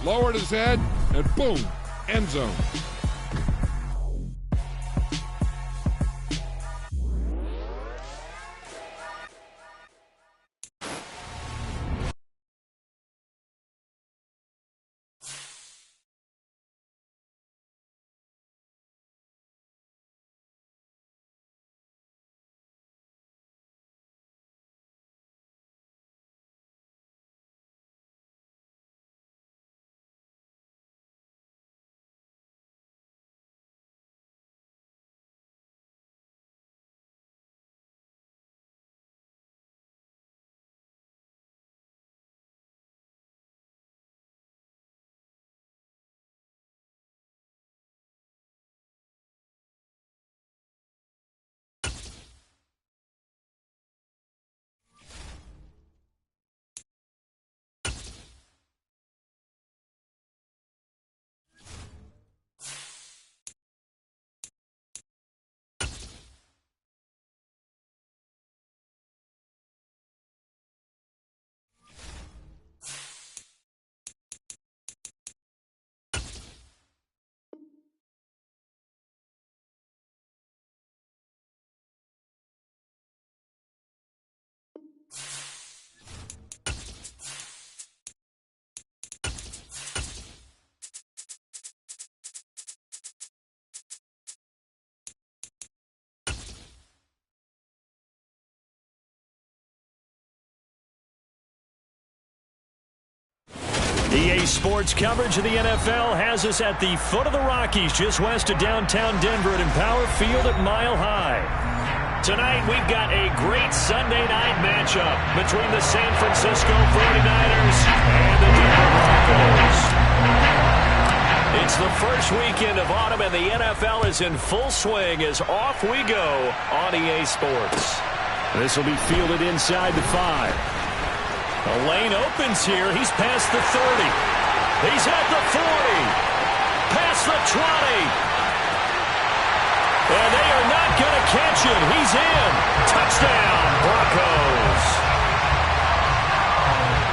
lowered his head, and boom, end zone. EA Sports coverage of the NFL has us at the foot of the Rockies, just west of downtown Denver at Empower Field at Mile High. Tonight, we've got a great Sunday night matchup between the San Francisco 49ers and the Denver Broncos. It's the first weekend of autumn, and the NFL is in full swing as off we go on EA Sports. This will be fielded inside the 5. The lane opens here. He's past the 30. He's at the 40. Past the 20. And they are not going to catch him. He's in. Touchdown, Broncos.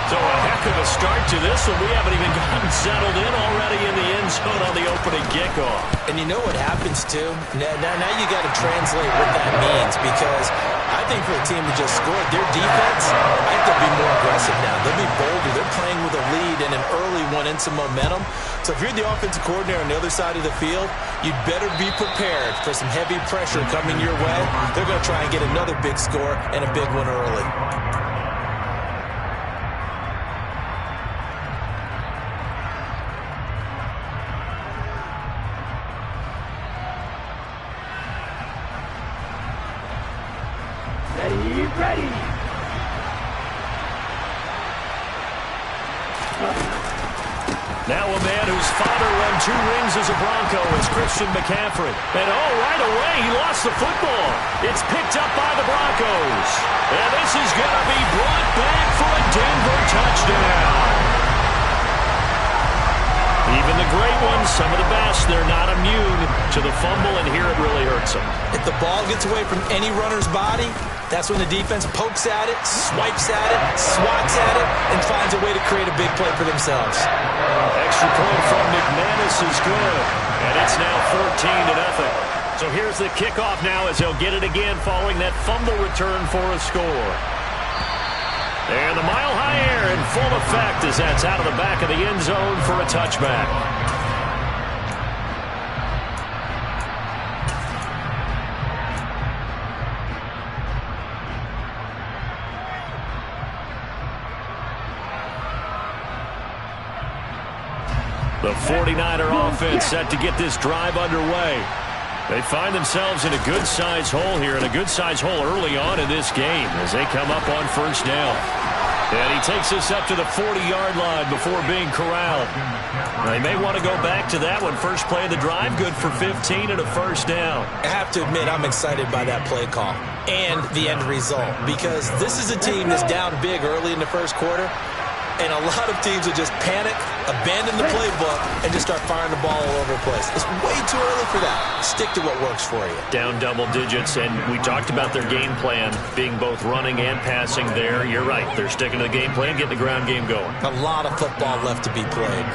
So a heck of a start to this one. We haven't even gotten settled in already in the end zone on the opening kickoff. And you know what happens, too? Now you got to translate what that means, because I think for a team that just scored, their defense, I think they'll be more aggressive now. They'll be bolder. They're playing with a lead and an early one and some momentum. So if you're the offensive coordinator on the other side of the field, you'd better be prepared for some heavy pressure coming your way. They're going to try and get another big score and a big one early. Ready. Now a man whose father won 2 rings as a Bronco is Christian McCaffrey. And right away, he lost the football. It's picked up by the Broncos. And this is going to be brought back for a Denver touchdown. Even the great ones, some of the best, they're not immune to the fumble, and here it really hurts them. If the ball gets away from any runner's body, that's when the defense pokes at it, swipes at it, swats at it, and finds a way to create a big play for themselves. Extra point from McManus is good, and it's now 14-0. So here's the kickoff now as they'll get it again following that fumble return for a score. And the mile-high air in full effect as that's out of the back of the end zone for a touchback. The 49er offense set to get this drive underway. They find themselves in a good-sized hole here, and a good-sized hole early on in this game as they come up on first down. And he takes this up to the 40-yard line before being corralled. They may want to go back to that one. First play of the drive, good for 15 and a first down. I have to admit, I'm excited by that play call and the end result, because this is a team that's down big early in the first quarter. And a lot of teams will just panic, abandon the playbook, and just start firing the ball all over the place. It's way too early for that. Stick to what works for you. Down double digits, and we talked about their game plan being both running and passing there. You're right. They're sticking to the game plan, getting the ground game going. A lot of football left to be played.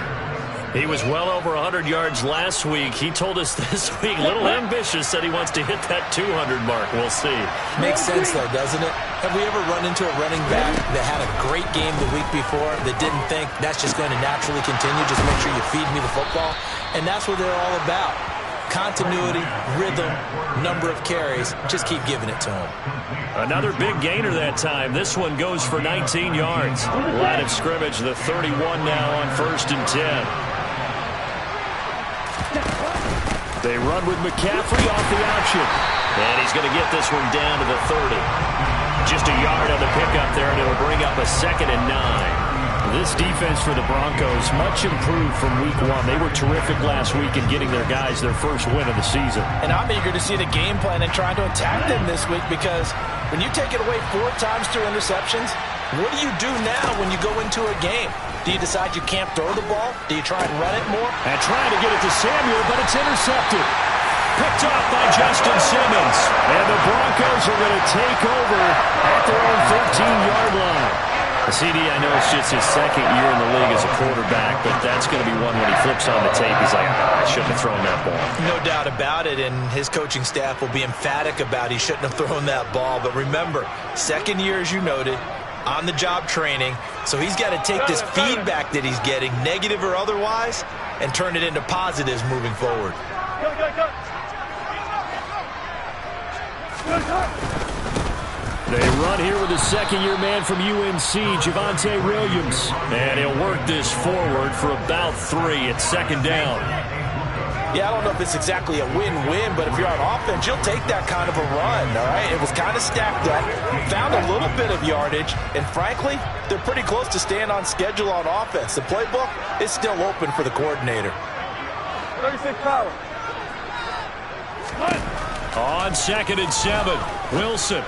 He was well over 100 yards last week. He told us this week, a little ambitious, said he wants to hit that 200 mark. We'll see. Makes sense, though, doesn't it? Have we ever run into a running back that had a great game the week before that didn't think that's just going to naturally continue? Just make sure you feed me the football. And that's what they're all about. Continuity, rhythm, number of carries. Just keep giving it to him. Another big gainer that time. This one goes for 19 yards. Line of scrimmage, the 31 now on 1st and 10. They run with McCaffrey off the option. And he's going to get this one down to the 30. Just a yard on the pickup there, and it'll bring up a 2nd and 9. This defense for the Broncos, much improved from week 1. They were terrific last week in getting their guys their first win of the season. And I'm eager to see the game plan and trying to attack them this week, because when you take it away 4 times through interceptions, what do you do now when you go into a game? Do you decide you can't throw the ball? Do you try and run it more? And trying to get it to Samuel, but it's intercepted. Picked off by Justin Simmons. And the Broncos are going to take over at their own 13-yard line. CD, I know it's just his 2nd year in the league as a quarterback, but that's going to be one when he flips on the tape. He's like, I shouldn't have thrown that ball. No doubt about it, and his coaching staff will be emphatic about he shouldn't have thrown that ball. But remember, 2nd year, as you noted, on-the-job training, so he's got to take this feedback that he's getting, negative or otherwise, and turn it into positives moving forward. They run here with a 2nd-year man from UNC, Javonte Williams. And he'll work this forward for about 3. It's 2nd down. Yeah, I don't know if it's exactly a win-win, but if you're on offense, you'll take that kind of a run, all right? It was kind of stacked up, found a little bit of yardage, and frankly, they're pretty close to staying on schedule on offense. The playbook is still open for the coordinator. 36 power. On 2nd and 7, Wilson.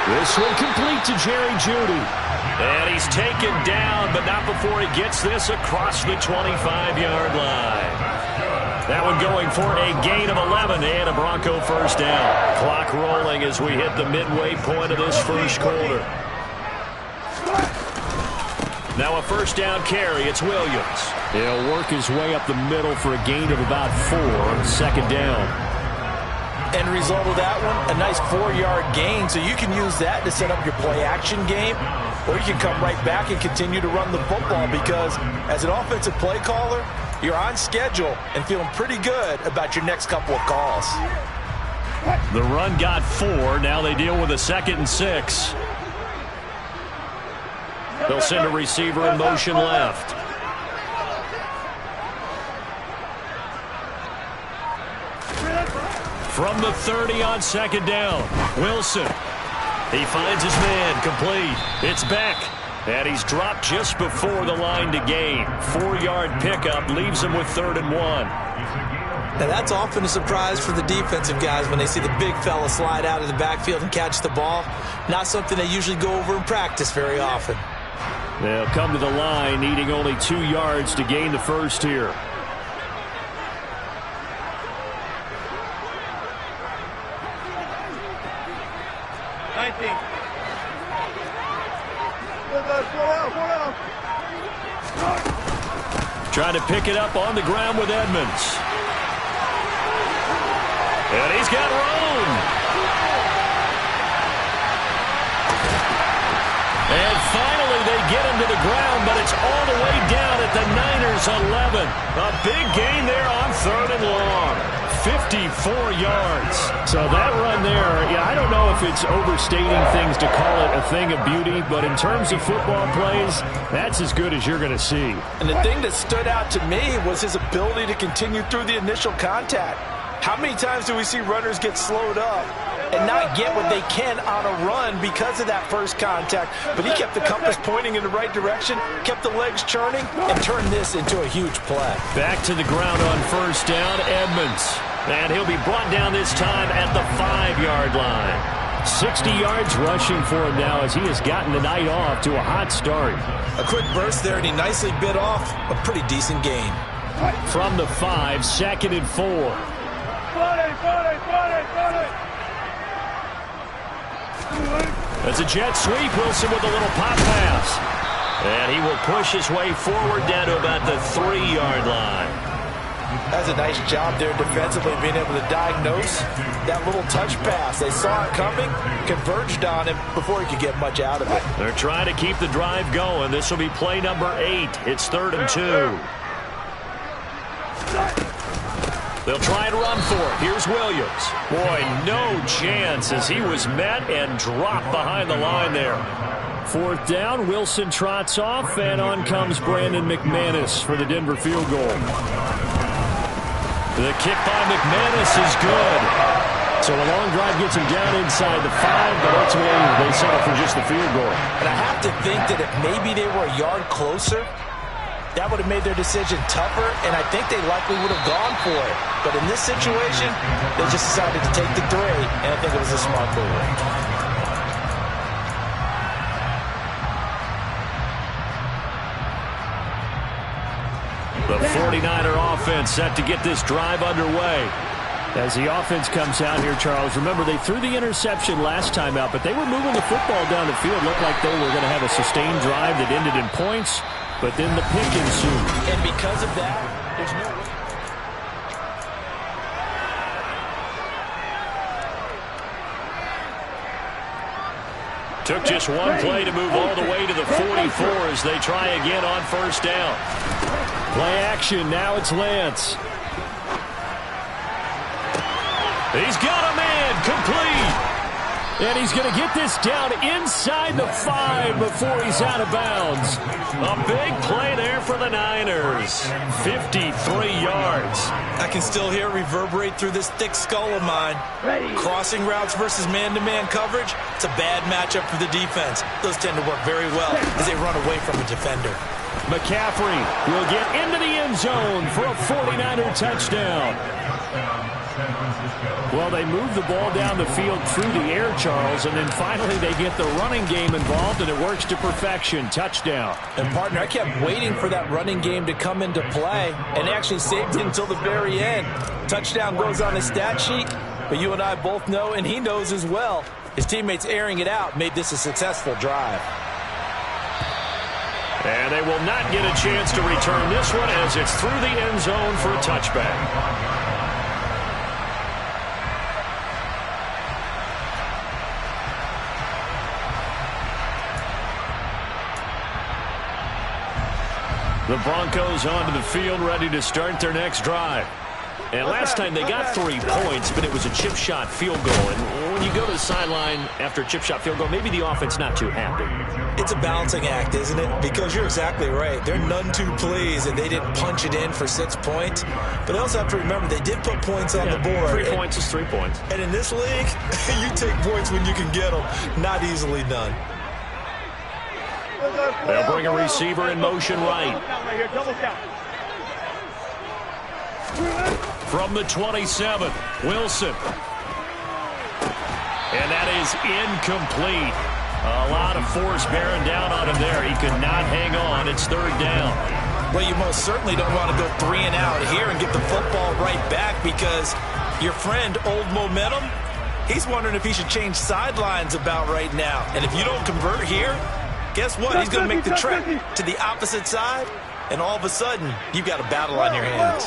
This one complete to Jerry Jeudy. And he's taken down, but not before he gets this across the 25-yard line. That one going for a gain of 11 and a Bronco 1st down. Clock rolling as we hit the midway point of this 1st quarter. Now a 1st down carry. It's Williams. He'll work his way up the middle for a gain of about 4 on 2nd down. End result of that one, a nice 4-yard gain, so you can use that to set up your play-action game, or you can come right back and continue to run the football, because as an offensive play caller, you're on schedule and feeling pretty good about your next couple of calls. The run got 4. Now they deal with a 2nd and 6. They'll send a receiver in motion left. From the 30 on 2nd down, Wilson. He finds his man, complete. It's Beck. And he's dropped just before the line to gain. 4-yard pickup leaves him with 3rd and 1. Now that's often a surprise for the defensive guys when they see the big fella slide out of the backfield and catch the ball. Not something they usually go over in practice very often. They'll come to the line needing only 2 yards to gain the 1st here. Trying to pick it up on the ground with Edmonds. And he's got room. And finally they get him to the ground, but it's all the way down at the Niners' 11. A big gain there on 3rd and long. 54 yards. So that run there, yeah, I don't know if it's overstating things to call it a thing of beauty, but in terms of football plays, that's as good as you're going to see. And the thing that stood out to me was his ability to continue through the initial contact. How many times do we see runners get slowed up and not get what they can on a run because of that first contact? But he kept the compass pointing in the right direction, kept the legs churning, and turned this into a huge play. Back to the ground on 1st down, Edmonds. And he'll be brought down this time at the 5-yard line. 60 yards rushing for him now as he has gotten the night off to a hot start. A quick burst there, and he nicely bit off a pretty decent gain. From the 5, 2nd and 4. That's a jet sweep. Wilson with a little pop pass. And he will push his way forward down to about the 3-yard line. That's a nice job there defensively, being able to diagnose that little touch pass. They saw it coming, converged on him before he could get much out of it. They're trying to keep the drive going. This will be play number 8. It's 3rd and 2. They'll try and run for it. Here's Williams. Boy, no chance as he was met and dropped behind the line there. 4th down, Wilson trots off, and on comes Brandon McManus for the Denver field goal. The kick by McManus is good. So a long drive gets him down inside the 5, but ultimately they settle for just the field goal. And I have to think that if maybe they were a yard closer, that would have made their decision tougher, and I think they likely would have gone for it. But in this situation, they just decided to take the 3, and I think it was a smart move. The 49er offense set to get this drive underway. As the offense comes out here, Charles, remember they threw the interception last time out, but they were moving the football down the field. Looked like they were going to have a sustained drive that ended in points, but then the pick ensued. And because of that, there's no way. Took just one play to move all the way to the 44 as they try again on 1st down. Play action. Now it's Lance. He's got a man complete. And he's going to get this down inside the 5 before he's out of bounds. A big play there for the Niners. 53 yards. I can still hear it reverberate through this thick skull of mine. Crossing routes versus man-to-man coverage, it's a bad matchup for the defense. Those tend to work very well as they run away from a defender. McCaffrey will get into the end zone for a 49er touchdown. Well, they move the ball down the field through the air, Charles, and then finally they get the running game involved, and it works to perfection. Touchdown. And, partner, I kept waiting for that running game to come into play, and actually saved it until the very end. Touchdown goes on his stat sheet, but you and I both know, and he knows as well, his teammates airing it out made this a successful drive. And they will not get a chance to return this one as it's through the end zone for a touchback. The Broncos onto the field, ready to start their next drive. And last time they got 3 points, but it was a chip shot field goal. And when you go to the sideline after a chip shot field goal, maybe the offense not too happy. It's a balancing act, isn't it? Because you're exactly right. They're none too pleased, and they didn't punch it in for 6 points. But they also have to remember they did put points on the board. 3 points is 3 points. And in this league, you take points when you can get them. Not easily done. They'll bring a receiver in motion right. From the 27, Wilson. And that is incomplete. A lot of force bearing down on him there. He could not hang on. It's 3rd down. Well, you most certainly don't want to go 3 and out here and get the football right back, because your friend, Old Momentum, he's wondering if he should change sidelines about right now. And if you don't convert here, guess what? He's going to make the trek to the opposite side, and all of a sudden, you've got a battle on your hands.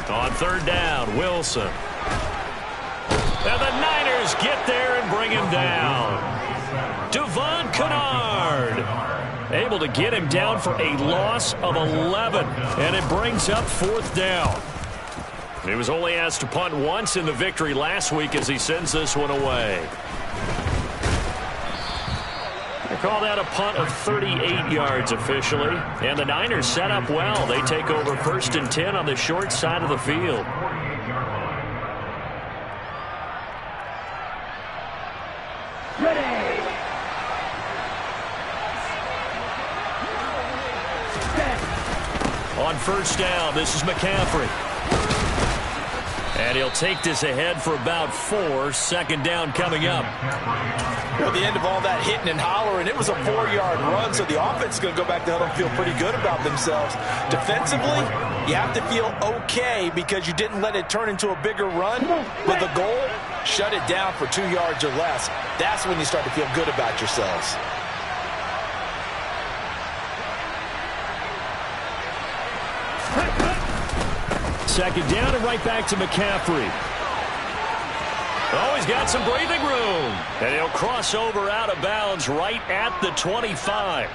On 3rd down, Wilson. And the Niners get there and bring him down. Devon Kennard able to get him down for a loss of 11. And it brings up 4th down. He was only asked to punt once in the victory last week as he sends this one away. They call that a punt of 38 yards officially. And the Niners set up well. They take over 1st and 10 on the short side of the field. Ready. On 1st down, this is McCaffrey. And he'll take this ahead for about 4. 2nd down coming up. Well, the end of all that hitting and hollering, it was a 4-yard run, so the offense is going to go back to huddle and feel pretty good about themselves. Defensively, you have to feel okay because you didn't let it turn into a bigger run. But the goal, shut it down for 2 yards or less. That's when you start to feel good about yourselves. Second down and right back to McCaffrey. Oh, he's got some breathing room. And he'll cross over out of bounds right at the 25.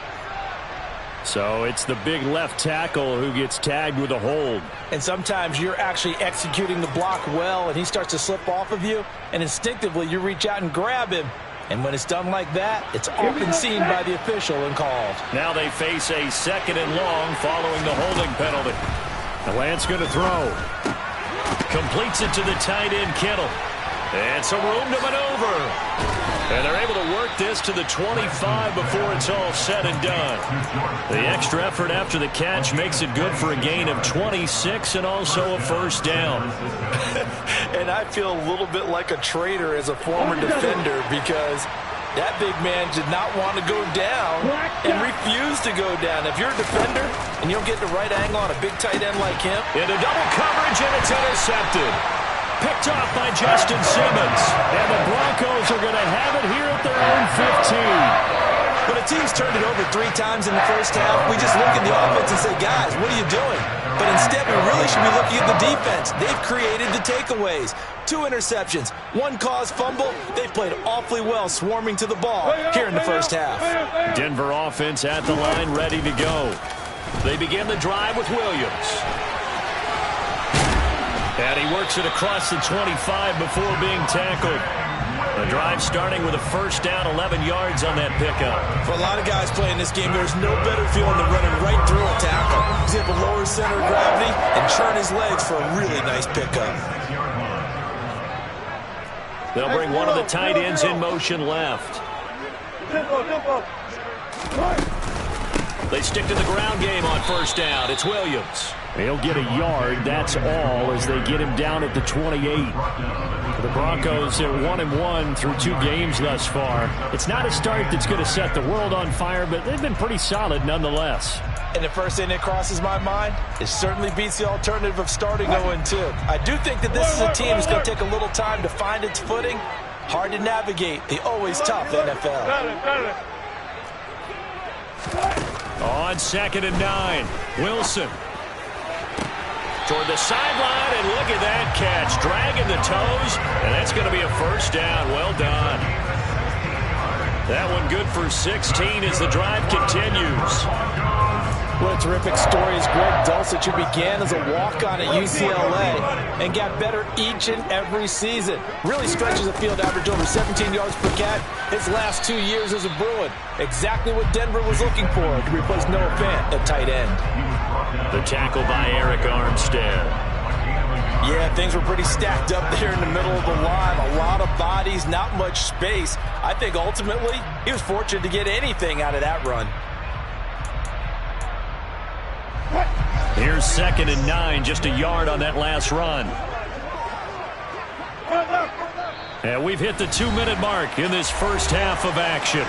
So it's the big left tackle who gets tagged with a hold. And sometimes you're actually executing the block well, and he starts to slip off of you, and instinctively you reach out and grab him. And when it's done like that, it's often seen by the official and called. Now they face a 2nd and long following the holding penalty. The Lance going to throw. Completes it to the tight end, Kittle. And some room to maneuver. And they're able to work this to the 25 before it's all said and done. The extra effort after the catch makes it good for a gain of 26 and also a first down. And I feel a little bit like a traitor as a former defender because that big man did not want to go down and refused to go down. If you're a defender and you don't get the right angle on a big tight end like him. Into double coverage, and it's intercepted. Picked off by Justin Simmons. And the Broncos are going to have it here at their own 15. When a team's turned it over 3 times in the first half, we just look at the offense and say, guys, what are you doing? But instead, we really should be looking at the defense. They've created the takeaways. 2 interceptions, 1 caused fumble. They've played awfully well swarming to the ball here in the first half. Denver offense at the line, ready to go. They begin the drive with Williams. And he works it across the 25 before being tackled. The drive starting with a first down, 11 yards on that pickup. For a lot of guys playing this game, there's no better feeling than running right through a tackle. He's able to lower his center of gravity and churn his legs for a really nice pickup. They'll bring one of the tight ends in motion left. They stick to the ground game on first down. It's Williams. He'll get a yard, that's all, as they get him down at the 28. The Broncos are 1-1 through 2 games thus far. It's not a start that's going to set the world on fire, but they've been pretty solid nonetheless. And the first thing that crosses my mind, it certainly beats the alternative of starting 0-2. I do think that this is a team that's going to take a little time to find its footing. Hard to navigate the always tough NFL. On 2nd and 9, Wilson. Toward the sideline, and look at that catch. Dragging the toes, and that's going to be a first down. Well done. That one good for 16 as the drive continues. What a terrific story is Greg Dulcich, who began as a walk-on at UCLA and got better each and every season. Really stretches the field, average over 17 yards per catch his last 2 years as a Bruin. Exactly what Denver was looking for to replace Noah Fant at tight end. The tackle by Eric Armstead. Yeah, things were pretty stacked up there in the middle of the line. A lot of bodies, not much space. I think ultimately he was fortunate to get anything out of that run. Here's 2nd and 9, just a yard on that last run. And we've hit the 2-minute mark in this first half of action.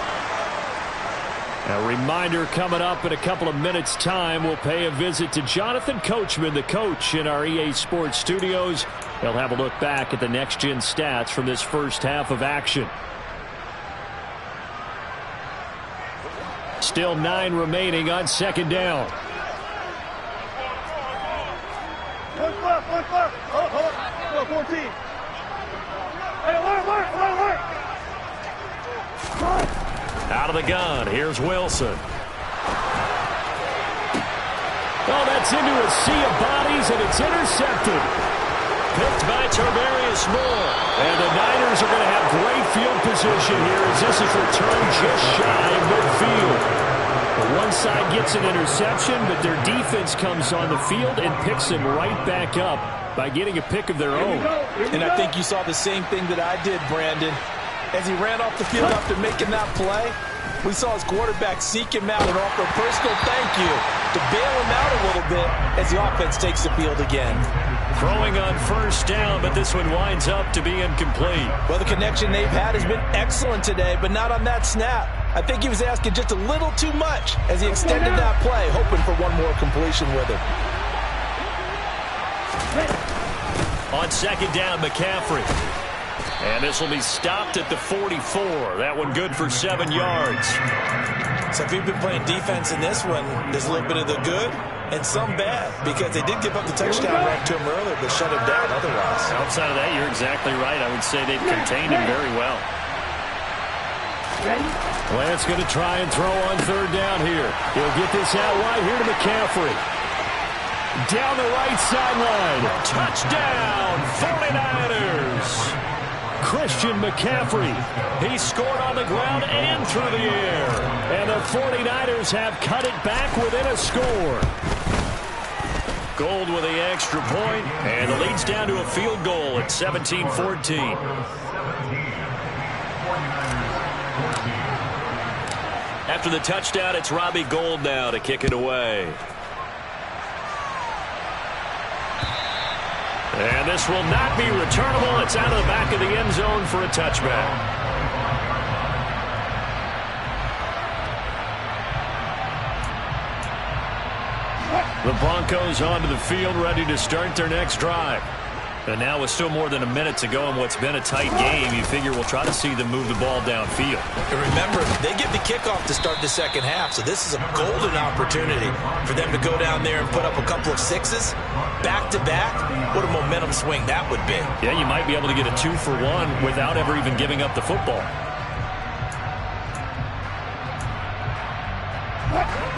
A reminder coming up in a couple of minutes' time, we'll pay a visit to Jonathan Coachman, the coach in our EA Sports studios. He'll have a look back at the next-gen stats from this first half of action. Still 9 remaining on 2nd down. One clear. Oh, 14. Hey, alert. Out of the gun, here's Wilson. Oh, that's into a sea of bodies, and it's intercepted. Picked by Tarvarius Moore. And the Niners are going to have great field position here as this is returned just shy of midfield. The one side gets an interception, but their defense comes on the field and picks him right back up by getting a pick of their own. And I think you saw the same thing that I did, Brandon. As he ran off the field after making that play, we saw his quarterback seek him out and offer a personal thank you to bail him out a little bit as the offense takes the field again. Throwing on first down, but this one winds up to be incomplete. Well, the connection they've had has been excellent today, but not on that snap. I think he was asking just a little too much as he extended that play, hoping for one more completion with it. On second down, McCaffrey. And this will be stopped at the 44. That one good for 7 yards. So if you've been playing defense in this one, there's a little bit of the good and some bad, because they did give up the touchdown run to him earlier, but shut him down otherwise. Outside of that, you're exactly right. I would say they've contained him very well. Lance going to try and throw on third down here. He'll get this out wide here to McCaffrey. Down the right sideline. Touchdown, 49ers. Christian McCaffrey. He scored on the ground and through the air. And the 49ers have cut it back within a score. Gold with the extra point, and the lead's down to a field goal at 17-14. After the touchdown, it's Robbie Gould now to kick it away. And this will not be returnable. It's out of the back of the end zone for a touchback. The Broncos onto the field, ready to start their next drive. And now with still more than a minute to go in what's been a tight game, you figure we'll try to see them move the ball downfield. And remember, they get the kickoff to start the second half, so this is a golden opportunity for them to go down there and put up a couple of sixes back-to-back. What a momentum swing that would be. Yeah, you might be able to get a 2-for-1 without ever even giving up the football.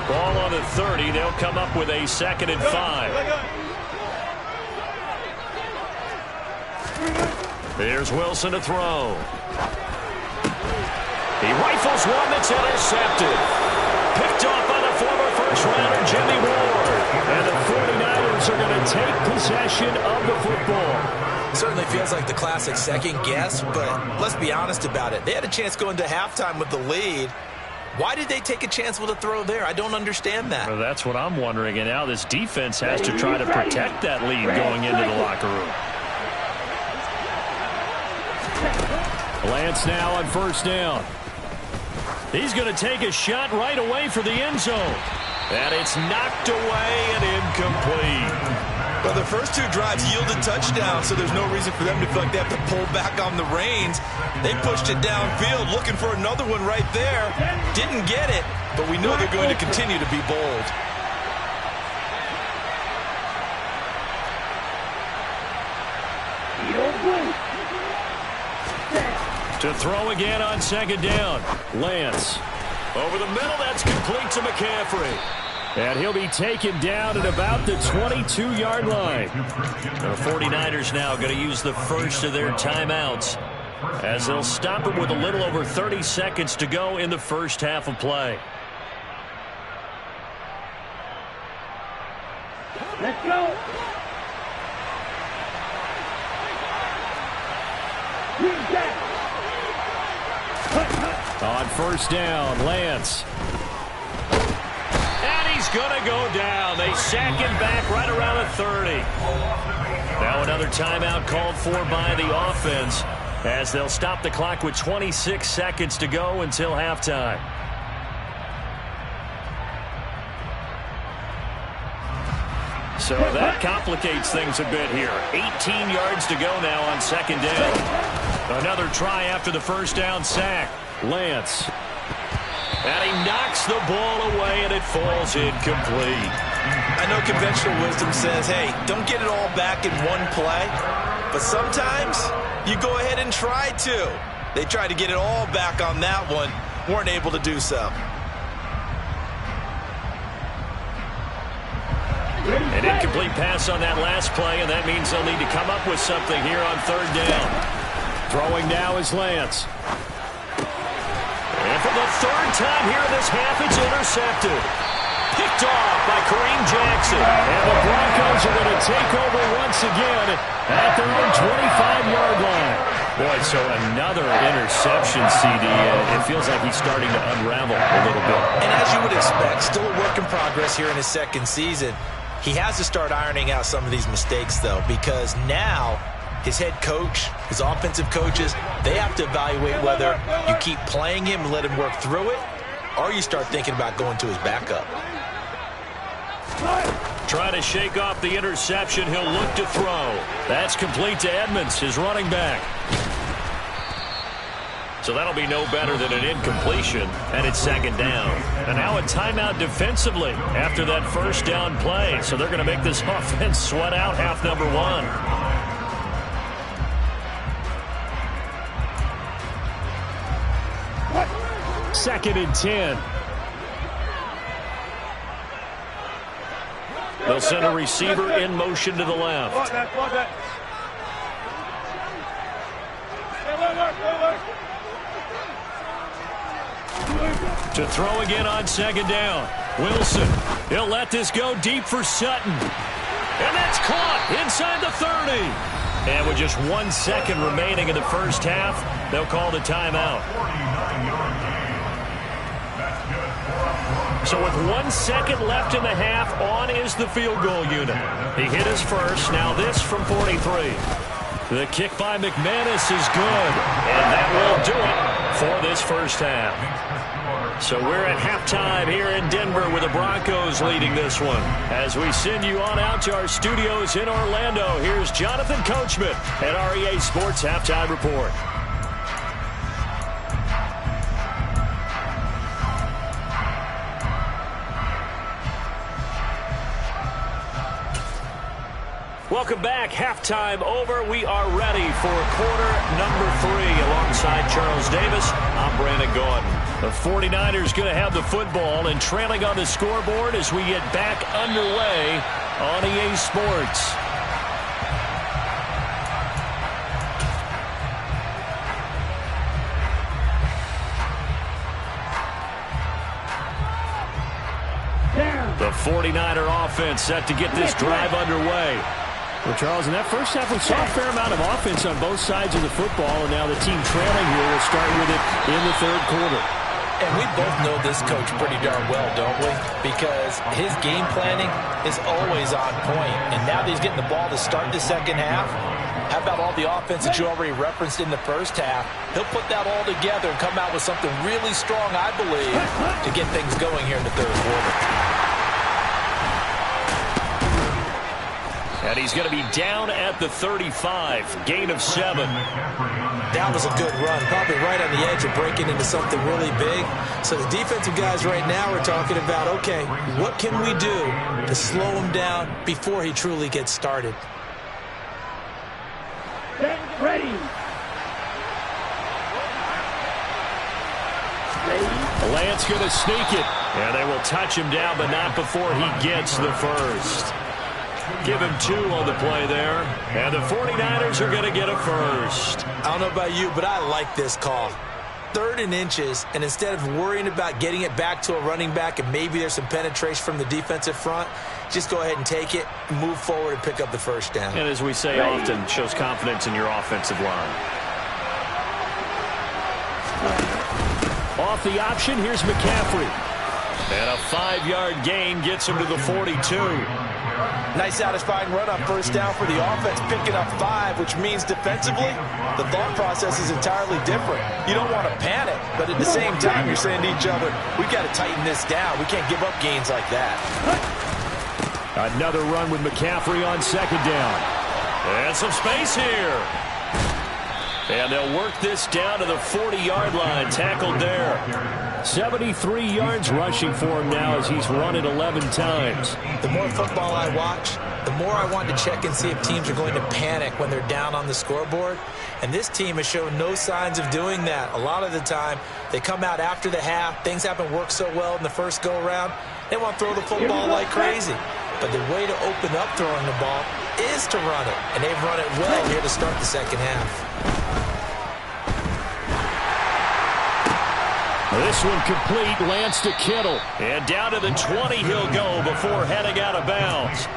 Ball on the 30. They'll come up with a 2nd and 5. Here's Wilson to throw. He rifles one that's intercepted. Picked off by the former first-rounder Jimmy Ward. And the 49ers are going to take possession of the football. Certainly feels like the classic second guess, but let's be honest about it. They had a chance going into halftime with the lead. Why did they take a chance with a throw there? I don't understand that. Well, that's what I'm wondering. And now this defense has to try to protect that lead going into the locker room. Lance now on first down. He's going to take a shot right away for the end zone. And it's knocked away and incomplete. Well, the first two drives yielded touchdowns, so there's no reason for them to feel like they have to pull back on the reins. They pushed it downfield, looking for another one right there. Didn't get it, but we know they're going to continue to be bold. To throw again on second down. Lance. Over the middle, that's complete to McCaffrey. And he'll be taken down at about the 22-yard line. The 49ers now going to use the first of their timeouts as they'll stop it with a little over 30 seconds to go in the first half of play. Let's go. On first down, Lance. And he's going to go down. They sack him back right around the 30. Now another timeout called for by the offense as they'll stop the clock with 26 seconds to go until halftime. So that complicates things a bit here. 18 yards to go now on second down. Another try after the first down sack. Lance. And he knocks the ball away, and it falls incomplete. I know conventional wisdom says, hey, don't get it all back in one play. But sometimes you go ahead and try to. They tried to get it all back on that one. Weren't able to do so. An incomplete pass on that last play, and that means they'll need to come up with something here on third down. Throwing now is Lance. And for the third time here in this half, it's intercepted. Picked off by Kareem Jackson. And the Broncos are going to take over once again at their own 25-yard line. Boy, so another interception, CD. It feels like he's starting to unravel a little bit. And as you would expect, still a work in progress here in his second season. He has to start ironing out some of these mistakes, though, because now his head coach, his offensive coaches, they have to evaluate whether you keep playing him and let him work through it, or you start thinking about going to his backup. Trying to shake off the interception. He'll look to throw. That's complete to Edmonds, his running back. So that'll be no better than an incompletion, and it's second down. And now a timeout defensively after that first down play. So they're going to make this offense sweat out half number one. Second and 10. They'll send a receiver in motion to the left. To throw again on second down. Wilson, he'll let this go deep for Sutton. And that's caught inside the 30. And with just 1 second remaining in the first half, they'll call the timeout. So with 1 second left in the half, on is the field goal unit. He hit his first, now this from 43. The kick by McManus is good, and that will do it for this first half. So we're at halftime here in Denver with the Broncos leading this one. As we send you on out to our studios in Orlando, here's Jonathan Coachman at REA Sports Halftime Report. Welcome back. Halftime over. We are ready for quarter number 3 alongside Charles Davis. I'm Brandon Gordon. The 49ers going to have the football and trailing on the scoreboard as we get back underway on EA Sports. The 49er offense set to get this drive underway. Well, Charles, in that first half, we saw a fair amount of offense on both sides of the football, and now the team trailing here will start with it in the third quarter. And we both know this coach pretty darn well, don't we? Because his game planning is always on point. And now that he's getting the ball to start the second half, how about all the offense that you already referenced in the first half? He'll put that all together and come out with something really strong, I believe, to get things going here in the third quarter. And he's going to be down at the 35, gain of 7. That was a good run, probably right on the edge of breaking into something really big. So the defensive guys right now are talking about, okay, what can we do to slow him down before he truly gets started? Get ready. Lance going to sneak it. And they will touch him down, but not before he gets the first. Give him 2 on the play there. And the 49ers are going to get a first. I don't know about you, but I like this call. 3rd and inches, and instead of worrying about getting it back to a running back and maybe there's some penetration from the defensive front, just go ahead and take it, move forward, and pick up the first down. And as we say often, shows confidence in your offensive line. Off the option, here's McCaffrey. And a 5-yard gain gets him to the 42. Nice satisfying run on first down for the offense, picking up 5, which means defensively, the thought process is entirely different. You don't want to panic, but at the same time, you're saying to each other, we've got to tighten this down. We can't give up gains like that. Another run with McCaffrey on second down. And some space here. And they'll work this down to the 40-yard line, tackled there. 73 yards rushing for him now as he's run it 11 times. The more football I watch, the more I want to check and see if teams are going to panic when they're down on the scoreboard. And this team has shown no signs of doing that. A lot of the time, they come out after the half. Things haven't worked so well in the first go-around. They want to throw the football like crazy. But the way to open up throwing the ball is to run it. And they've run it well here to start the second half. This one complete, Lance to Kittle. And down to the 20 he'll go before heading out of bounds.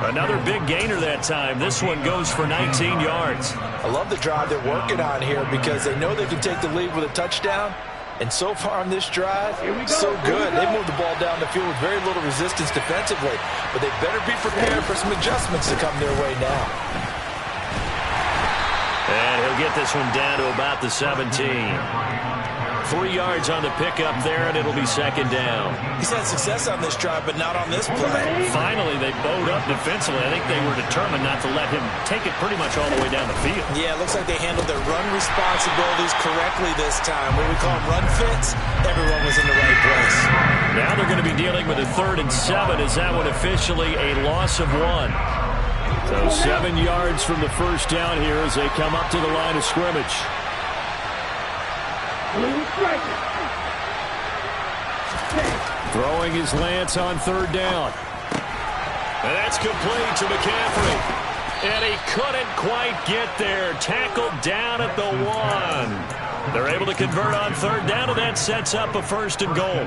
Another big gainer that time. This one goes for 19 yards. I love the drive they're working on here because they know they can take the lead with a touchdown, And so far on this drive, so good. They moved the ball down the field with very little resistance defensively. But they better be prepared for some adjustments to come their way now. And he'll get this one down to about the 17. 3 yards on the pickup there, and it'll be second down. He's had success on this drive, but not on this play. Finally, they bowed up defensively. I think they were determined not to let him take it pretty much all the way down the field. Yeah, it looks like they handled their run responsibilities correctly this time. When we call them run fits, everyone was in the right place. Now they're going to be dealing with a 3rd and 7. Is that one officially a loss of 1? So 7 yards from the first down here as they come up to the line of scrimmage. Throwing his Lance on 3rd down. And that's complete to McCaffrey. And he couldn't quite get there. Tackled down at the 1. They're able to convert on 3rd down, and that sets up a 1st and goal.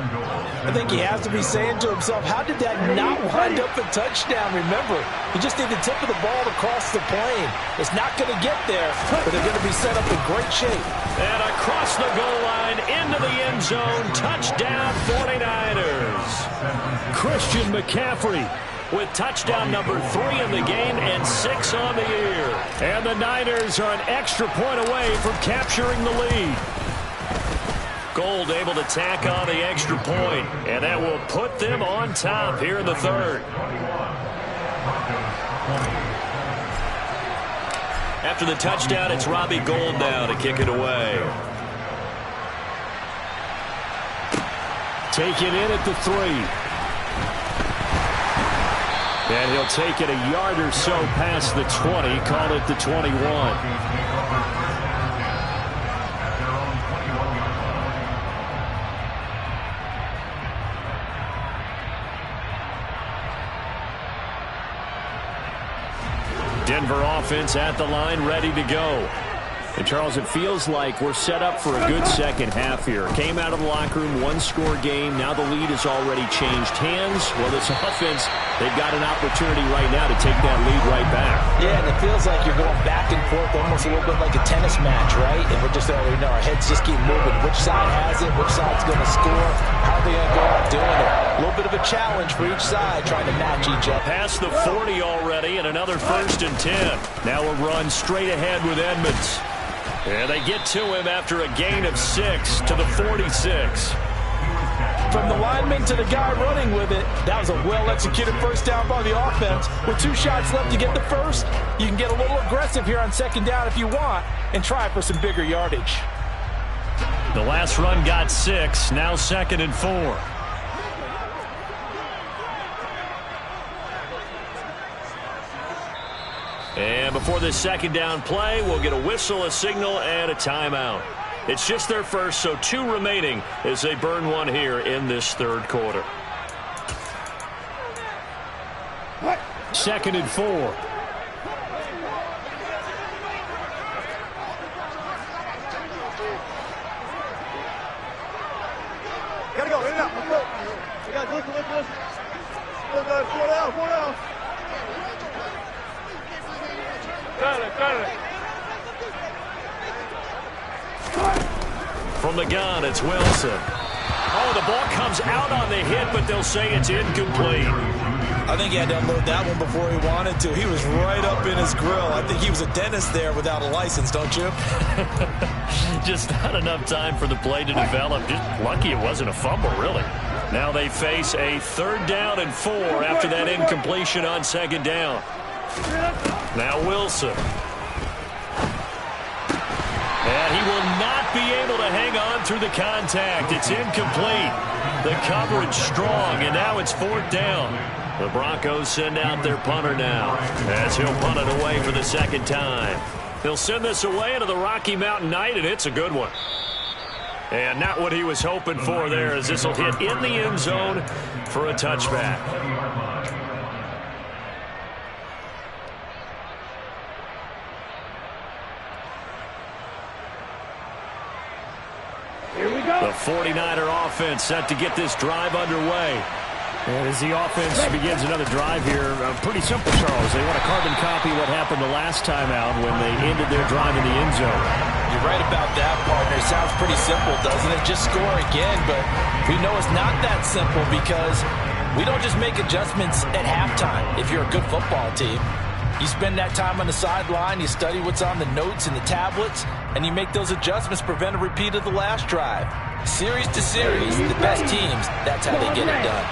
I think he has to be saying to himself, how did that not wind up a touchdown? Remember, he just need the tip of the ball to cross the plane. It's not going to get there, but they're going to be set up in great shape. And across the goal line, into the end zone, touchdown 49ers. Christian McCaffrey with touchdown number 3 in the game and 6 on the year. And the Niners are an extra point away from capturing the lead. Gold able to tack on the extra point, and that will put them on top here in the 3rd. After the touchdown, it's Robbie Gould now to kick it away. Take it in at the 3. And he'll take it a yard or so past the 20, call it the 21. Denver offense at the line, ready to go. And, Charles, it feels like we're set up for a good second half here. Came out of the locker room, 1-score game. Now the lead has already changed hands. Well, this offense, they've got an opportunity right now to take that lead right back. Yeah, and it feels like you're going back and forth almost a little bit like a tennis match, right? And we're just already know our heads just keep moving. Which side has it? Which side's going to score? How are they going to go out doing it? A little bit of a challenge for each side trying to match each other. Past the 40 already and another 1st and 10. Now a run straight ahead with Edmonds. And they get to him after a gain of 6 to the 46. From the lineman to the guy running with it, that was a well-executed first down by the offense. With 2 shots left to get the first, you can get a little aggressive here on 2nd down if you want and try for some bigger yardage. The last run got 6, now 2nd and 4. And before this 2nd down play, we'll get a whistle, a signal, and a timeout. It's just their first, so 2 remaining as they burn 1 here in this 3rd quarter. 2nd and 4. Gotta go, in and out, let's go. You guys, listen. Four down. Got it. From the gun, it's Wilson. Oh, the ball comes out on the hit, but they'll say it's incomplete. I think he had to unload that one before he wanted to. He was right up in his grill. I think he was a dentist there without a license, don't you? Just not enough time for the play to develop. Just lucky it wasn't a fumble, really. Now they face a 3rd down and 4 after that incompletion on 2nd down. Now Wilson. And he will not be able to hang on through the contact. It's incomplete. The coverage strong, and now it's 4th down. The Broncos send out their punter now as he'll punt it away for the 2nd time. He'll send this away into the Rocky Mountain night, and it's a good one. And not what he was hoping for there, as this will hit in the end zone for a touchback. Here we go. The 49er offense set to get this drive underway. And as the offense begins another drive here, pretty simple, Charles. They want to carbon copy what happened the last time out when they ended their drive in the end zone. You're right about that, partner. Sounds pretty simple, doesn't it? Just score again, but we know it's not that simple because we don't just make adjustments at halftime if you're a good football team. You spend that time on the sideline, you study what's on the notes and the tablets, and you make those adjustments to prevent a repeat of the last drive. Series to series, the best teams, that's how they get it done.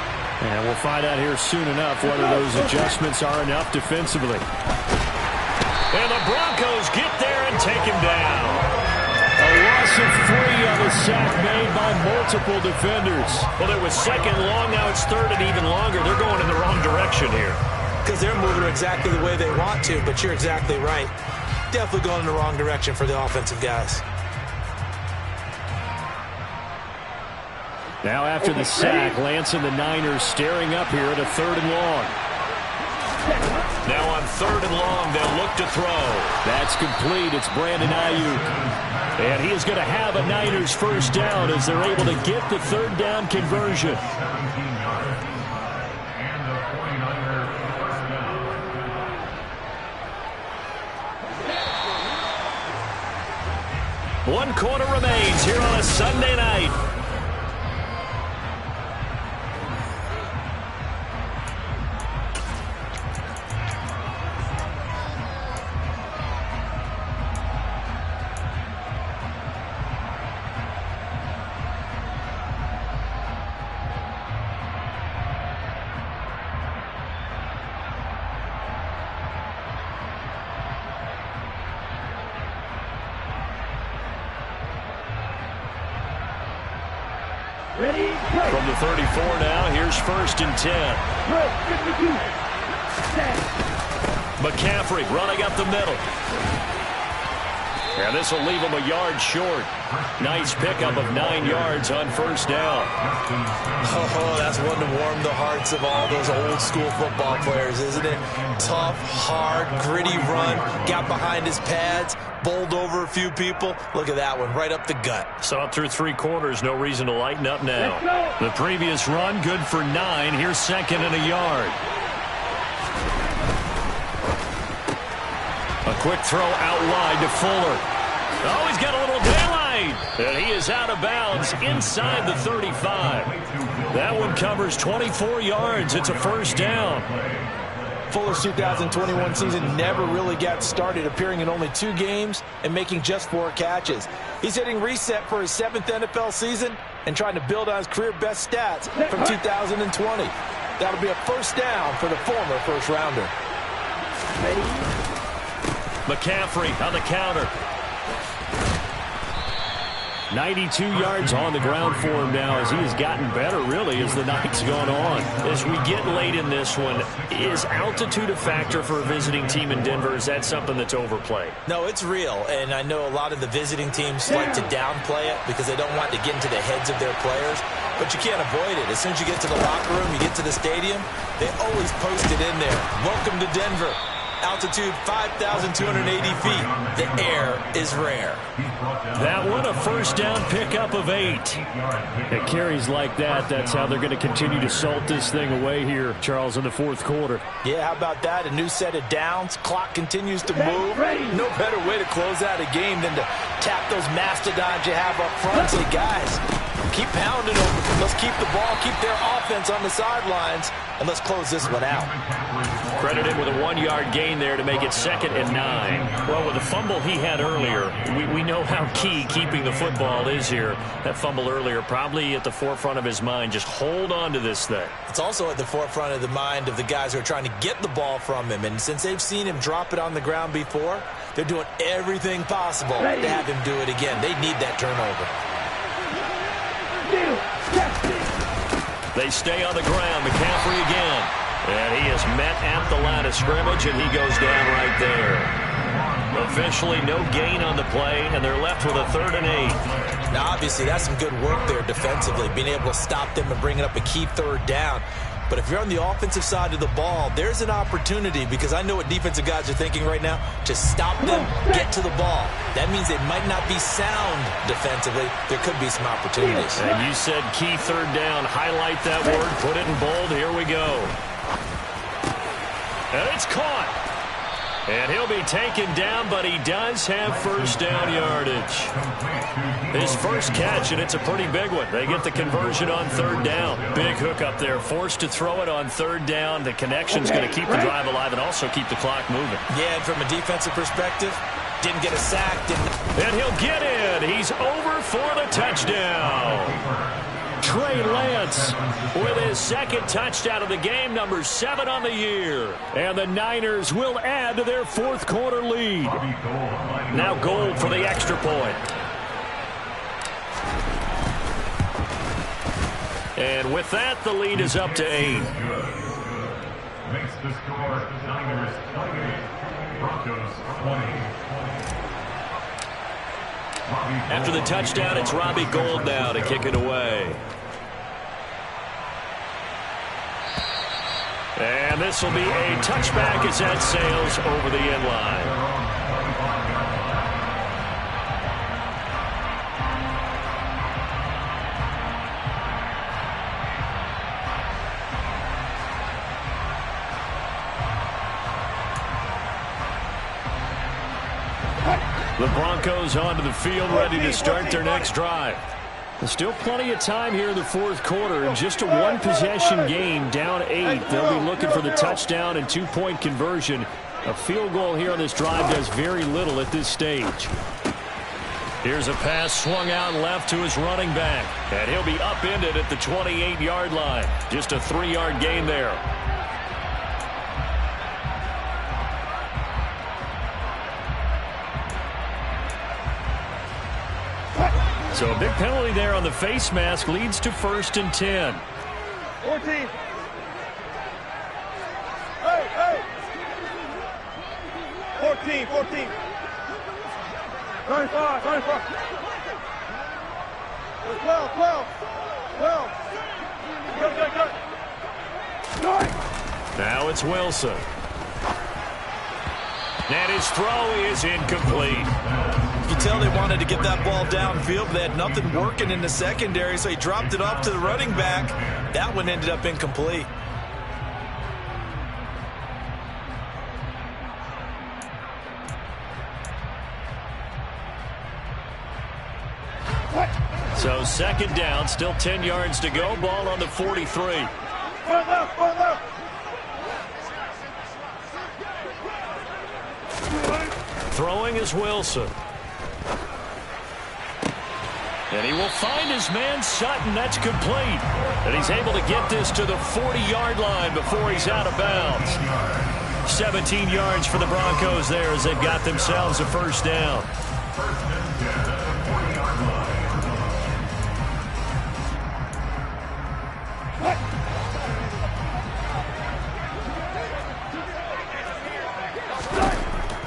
And we'll find out here soon enough whether those adjustments are enough defensively. And the Broncos get there and take him down. A loss of 3 on the sack made by multiple defenders. Well, it was second long, now it's third and even longer. They're going in the wrong direction here. Because they're moving exactly the way they want to, but you're exactly right. Definitely going in the wrong direction for the offensive guys. Now after the sack, Lance and the Niners staring up here at a 3rd and long. Now on 3rd and long, they'll look to throw. That's complete. It's Brandon Ayuk. And he is going to have a Niners first down as they're able to get the 3rd down conversion. One quarter remains here on a Sunday night. From the 34 now, here's 1st and 10. McCaffrey running up the middle. And this will leave him a yard short. Nice pickup of 9 yards on 1st down. Oh, that's one to warm the hearts of all those old school football players, isn't it? Tough, hard, gritty run. Got behind his pads, bowled over a few people. Look at that one, right up the gut. Saw it through 3 quarters. No reason to lighten up now. The previous run, good for 9. Here's 2nd and a yard. A quick throw out wide to Fuller. Oh, he's got a little daylight. And he is out of bounds inside the 35. That one covers 24 yards. It's a 1st down. Fuller's 2021 season never really got started, appearing in only 2 games and making just 4 catches. He's hitting reset for his 7th NFL season and trying to build on his career best stats from 2020. That'll be a 1st down for the former 1st rounder. McCaffrey on the counter. 92 yards on the ground for him now as he has gotten better, really, as the night's gone on. As we get late in this one, is altitude a factor for a visiting team in Denver? Is that something that's overplayed? No, it's real, and I know a lot of the visiting teams like to downplay it because they don't want to get into the heads of their players, but you can't avoid it. As soon as you get to the locker room, you get to the stadium, they always post it in there. Welcome to Denver. Altitude 5,280 feet. The air is rare. That one, a 1st down pickup of 8. It carries like that. That's how they're going to continue to salt this thing away here, Charles, in the 4th quarter. Yeah, how about that? A new set of downs. Clock continues to move. No better way to close out a game than to tap those mastodons you have up front and say, guys, keep pounding over them. Let's keep the ball, keep their offense on the sidelines, and let's close this one out. Credit him with a 1-yard gain there to make it 2nd and 9. Well, with the fumble he had earlier, we know how key keeping the football is here. That fumble earlier probably at the forefront of his mind. Just hold on to this thing. It's also at the forefront of the mind of the guys who are trying to get the ball from him. And since they've seen him drop it on the ground before, they're doing everything possible to have him do it again. They need that turnover. They stay on the ground. McCaffrey again. And he is met at the line of scrimmage, and he goes down right there. Officially no gain on the play, and they're left with a 3rd and 8. Now, obviously, that's some good work there defensively, being able to stop them and bringing up a key 3rd down. But if you're on the offensive side of the ball, there's an opportunity, because I know what defensive guys are thinking right now, to stop them, get to the ball. That means they might not be sound defensively. There could be some opportunities. And you said key 3rd down. Highlight that word. Put it in bold. Here we go. And it's caught. And he'll be taken down, but he does have first down yardage. His first catch, and it's a pretty big one. They get the conversion on third down. Big hook up there, forced to throw it on third down. The connection's going to keep the drive alive and also keep the clock moving. Yeah, and from a defensive perspective, didn't get a sack. And he'll get in. He's over for the touchdown. Trey Lance with his second touchdown of the game, number 7 on the year. And the Niners will add to their fourth quarter lead. Now Gold for the extra point. And with that, the lead is up to 8. Makes the score Niners 28, Broncos 20. After the touchdown, it's Robbie Gould now to kick it away. And this will be a touchback as that sails over the end line. The Broncos onto the field, ready to start their next drive. There's still plenty of time here in the fourth quarter. In just a one-possession game, down 8. They'll be looking for the touchdown and two-point conversion. A field goal here on this drive does very little at this stage. Here's a pass swung out left to his running back. And he'll be upended at the 28-yard line. Just a 3-yard gain there. So a big penalty there on the face mask leads to 1st and 10. 14. Hey! 14. 35. 12. Go. Now it's Wilson. And his throw is incomplete. You can tell they wanted to get that ball downfield, but they had nothing working in the secondary, so he dropped it off to the running back. That one ended up incomplete. So 2nd down, still 10 yards to go. Ball on the 43. Throwing is Wilson. And he will find his man Sutton. That's complete. And he's able to get this to the 40-yard line before he's out of bounds. 17 yards for the Broncos there as they've got themselves a first down.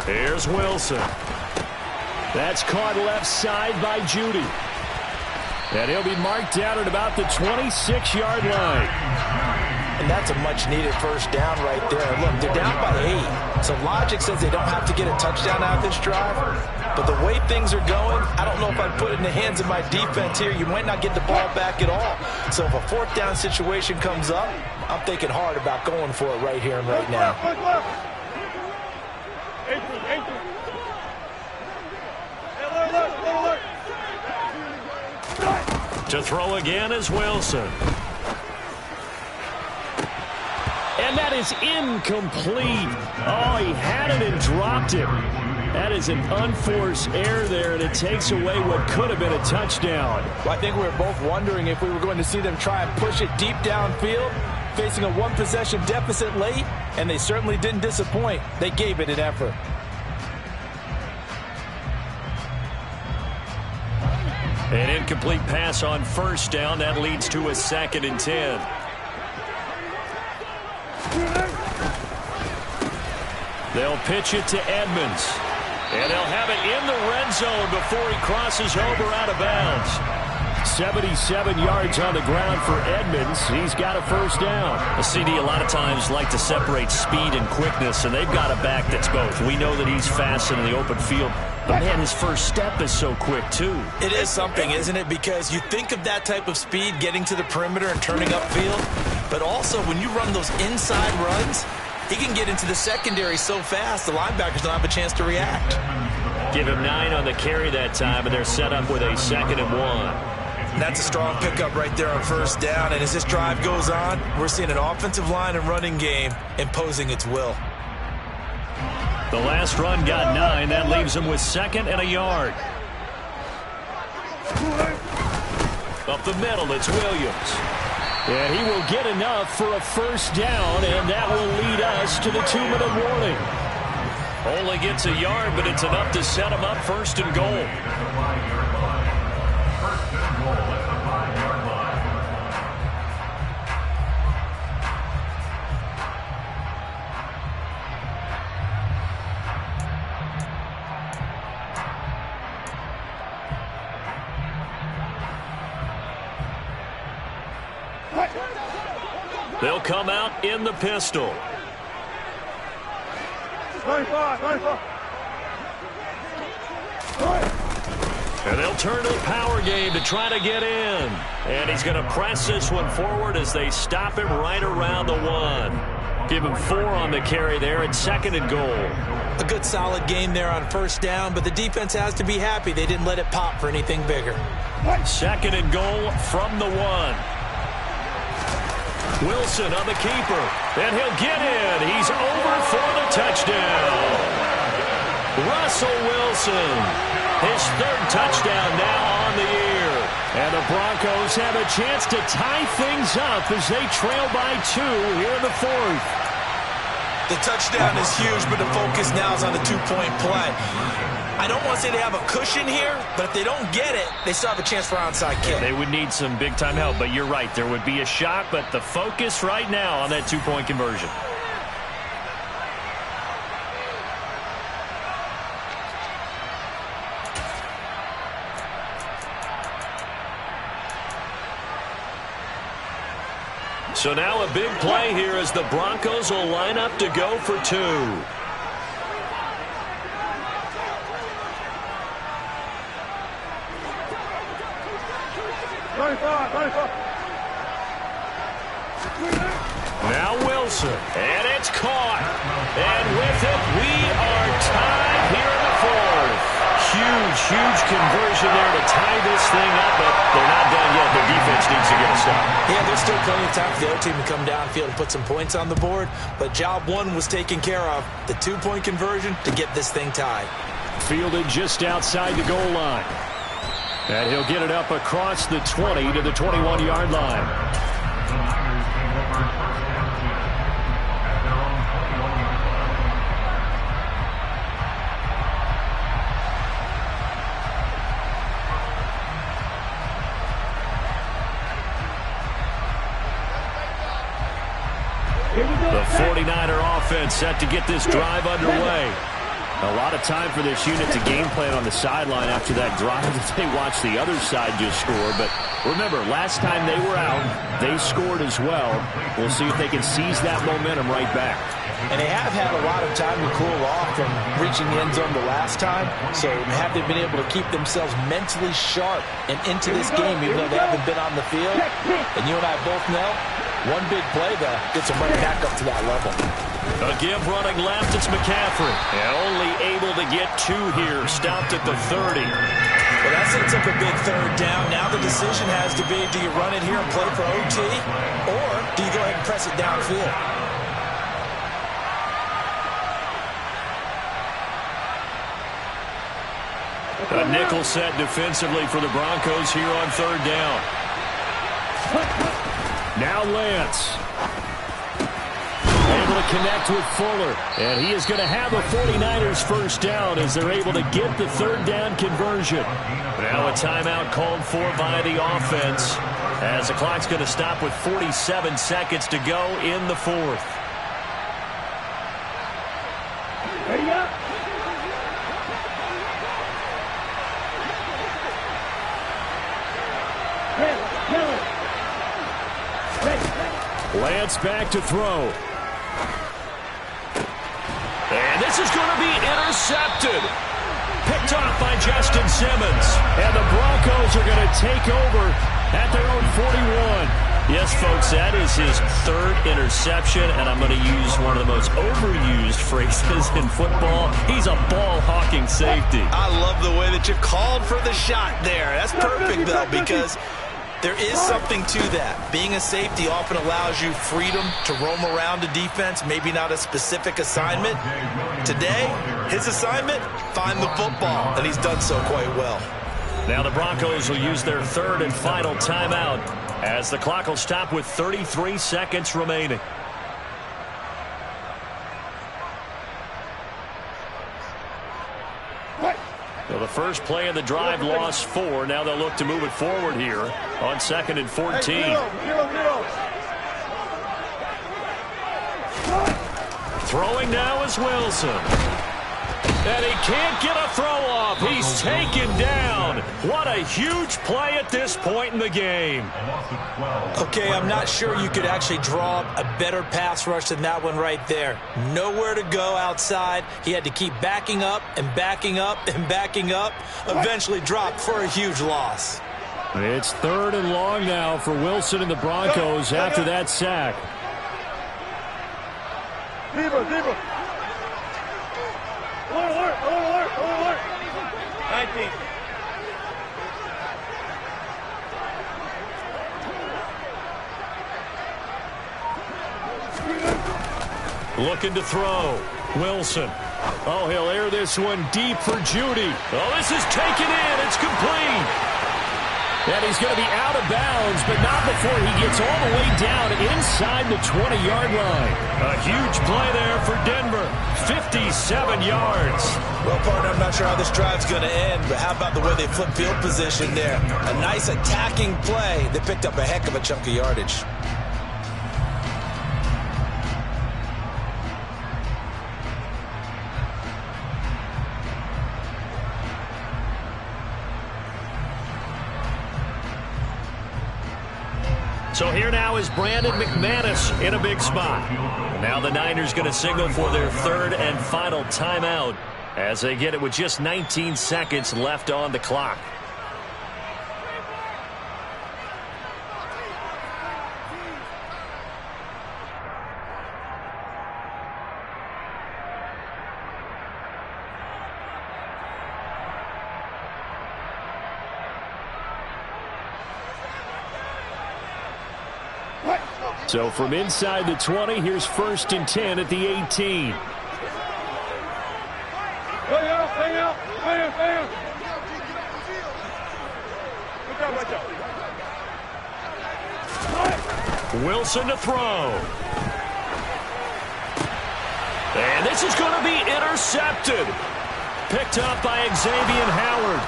Here's Wilson. That's caught left side by Judy. And he'll be marked down at about the 26-yard line. And that's a much-needed first down right there. Look, they're down by 8. So logic says they don't have to get a touchdown out of this drive. But the way things are going, I don't know if I'd put it in the hands of my defense here. You might not get the ball back at all. So if a 4th down situation comes up, I'm thinking hard about going for it right here and right now. To throw again is Wilson. And that is incomplete. Oh, he had it and dropped it. That is an unforced error there, and it takes away what could have been a touchdown. Well, I think we were both wondering if we were going to see them try and push it deep downfield, facing a one-possession deficit late, and they certainly didn't disappoint. They gave it an effort. An incomplete pass on first down. That leads to a 2nd and 10. They'll pitch it to Edmonds. And they'll have it in the red zone before he crosses over out of bounds. 77 yards on the ground for Edmonds. He's got a first down. The CD a lot of times like to separate speed and quickness, and they've got a back that's both. We know that he's fast in the open field, but man, his first step is so quick too. It is something, isn't it? Because you think of that type of speed getting to the perimeter and turning upfield, but also when you run those inside runs, he can get into the secondary so fast, the linebackers don't have a chance to react. Give him 9 on the carry that time, and they're set up with a 2nd and 1. That's a strong pickup right there on first down, and as this drive goes on, we're seeing an offensive line and running game imposing its will. The last run got 9. That leaves him with 2nd and a yard. Up the middle, it's Williams. And he will get enough for a first down, and that will lead us to the 2-minute warning. Only gets a yard, but it's enough to set him up 1st and goal. They'll come out in the pistol. 95, 95. And they'll turn to the power game to try to get in. And he's going to press this one forward as they stop him right around the 1. Give him 4 on the carry there at 2nd and goal. A good solid game there on first down, but the defense has to be happy they didn't let it pop for anything bigger. 2nd and goal from the 1. Wilson on the keeper, and he'll get in. He's over for the touchdown. Russell Wilson, his 3rd touchdown now on the year. And the Broncos have a chance to tie things up as they trail by 2 here in the 4th. The touchdown is huge, but the focus now is on the 2-point play. I don't want to say they have a cushion here, but if they don't get it, they still have a chance for onside kick. They would need some big-time help, but you're right. There would be a shot, but the focus right now on that 2-point conversion. So now a big play here as the Broncos will line up to go for 2. 95, 95. Now Wilson, and it's caught. And with it, we are tied here in the 4th. Huge conversion there to tie this thing up, but they're not done yet. Their defense needs to get a stop. Yeah, there's still plenty of time for the other team to come downfield and put some points on the board, but job 1 was taken care of. The 2-point conversion to get this thing tied. Fielded just outside the goal line. And he'll get it up across the 20 to the 21-yard line. The 49er offense set to get this drive underway. A lot of time for this unit to game plan on the sideline after that drive that they watched the other side just score. But remember, last time they were out, they scored as well. We'll see if they can seize that momentum right back. And they have had a lot of time to cool off from reaching the end zone the last time. So have they been able to keep themselves mentally sharp and into this game, even though they haven't been on the field? And you and I both know, one big play there gets them right back up to that level. A give running left, it's McCaffrey. And only able to get 2 here, stopped at the 30. Well, that sets up a big 3rd down. Now the decision has to be, do you run it here and play for OT, or do you go ahead and press it downfield? A nickel set defensively for the Broncos here on 3rd down. Now Lance. Able to connect with Fuller. And he is going to have a 49ers first down as they're able to get the 3rd down conversion. Now a timeout called for by the offense as the clock's going to stop with 47 seconds to go in the 4th. Ready up. Lance back to throw. And this is going to be intercepted. Picked off by Justin Simmons. And the Broncos are going to take over at their own 41. Yes, folks, that is his third interception, and I'm going to use one of the most overused phrases in football. He's a ball-hawking safety. I love the way that you called for the shot there. That's perfect, though, because there is something to that. Being a safety often allows you freedom to roam around a defense, maybe not a specific assignment. Today, his assignment, find the football, and he's done so quite well. Now the Broncos will use their third and final timeout as the clock will stop with 33 seconds remaining. So the first play of the drive lost 4. Now they'll look to move it forward here on 2nd and 14. Throwing now is Wilson. And he can't get a throw off. He's taken down. What a huge play at this point in the game. Okay, I'm not sure you could actually draw a better pass rush than that one right there. Nowhere to go outside. He had to keep backing up and backing up and backing up. Eventually dropped for a huge loss. It's 3rd and long now for Wilson and the Broncos after that sack. Deeper. Alert. 19. Looking to throw. Wilson. Oh, he'll air this one deep for Judy. Oh, this is taken in. It's complete. And he's going to be out of bounds, but not before he gets all the way down inside the 20-yard line. A huge play there for Denver. 57 yards. Well, partner, I'm not sure how this drive's going to end, but how about the way they flip field position there? A nice attacking play. They picked up a heck of a chunk of yardage. So here now is Brandon McManus in a big spot. Now the Niners going to signal for their third and final timeout as they get it with just 19 seconds left on the clock. So from inside the 20, here's 1st and 10 at the 18. Hang out. Good job. Wilson to throw. And this is going to be intercepted. Picked up by Xavier Howard.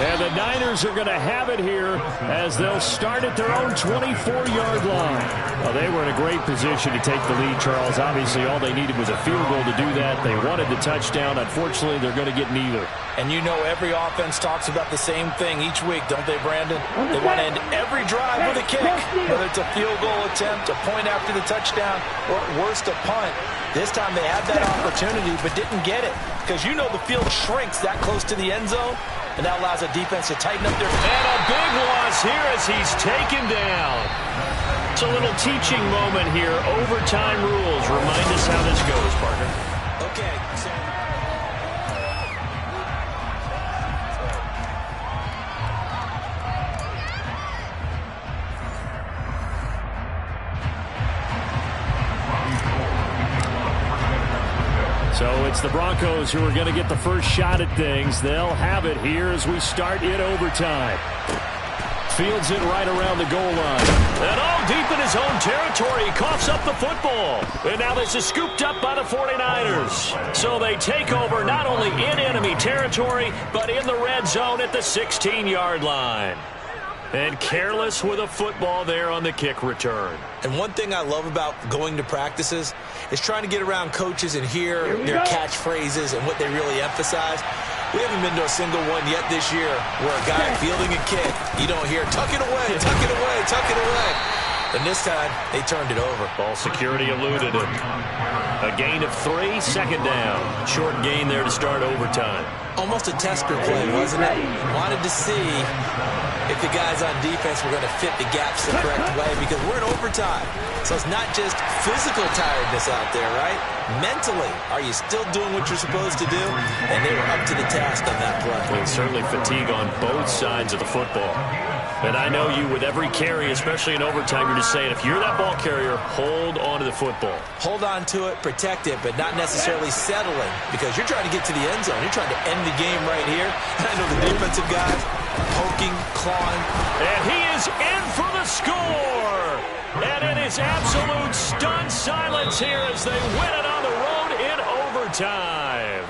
And the Niners are going to have it here as they'll start at their own 24-yard line. Well, they were in a great position to take the lead, Charles. Obviously, all they needed was a field goal to do that. They wanted the touchdown. Unfortunately, they're going to get neither. And you know every offense talks about the same thing each week, don't they, Brandon? They want to end every drive with a kick, whether it's a field goal attempt, a point after the touchdown, or at worst, a punt. This time they had that opportunity but didn't get it because you know the field shrinks that close to the end zone. And that allows a defense to tighten up their... And a big loss here as he's taken down. It's a little teaching moment here. Overtime rules. Remind us how this goes, partner. Okay, so... So it's the Broncos who are going to get the first shot at things. They'll have it here as we start in overtime. Fields it right around the goal line. And all deep in his own territory. He coughs up the football. And now this is scooped up by the 49ers. So they take over not only in enemy territory, but in the red zone at the 16-yard line. And careless with a football there on the kick return. And one thing I love about going to practices is trying to get around coaches and hear their catchphrases and what they really emphasize. We haven't been to a single one yet this year where a guy fielding a kick, you don't hear, tuck it away, tuck it away, tuck it away. And this time, they turned it over. Ball security eluded him. A gain of 3, second down. Short gain there to start overtime. Almost a tester play, wasn't it? Wanted to see if the guys on defense were going to fit the gaps the correct way, because we're in overtime. So it's not just physical tiredness out there, right? Mentally, are you still doing what you're supposed to do? And they were up to the task on that play. Well, certainly fatigue on both sides of the football. And I know you, with every carry, especially in overtime, you're just saying, if you're that ball carrier, hold on to the football. Hold on to it, protect it, but not necessarily settling, because you're trying to get to the end zone. You're trying to end the game right here. And I know the defensive guys poking, clawing. And he is in for the score. And it is absolute stunned silence here as they win it on the road in overtime.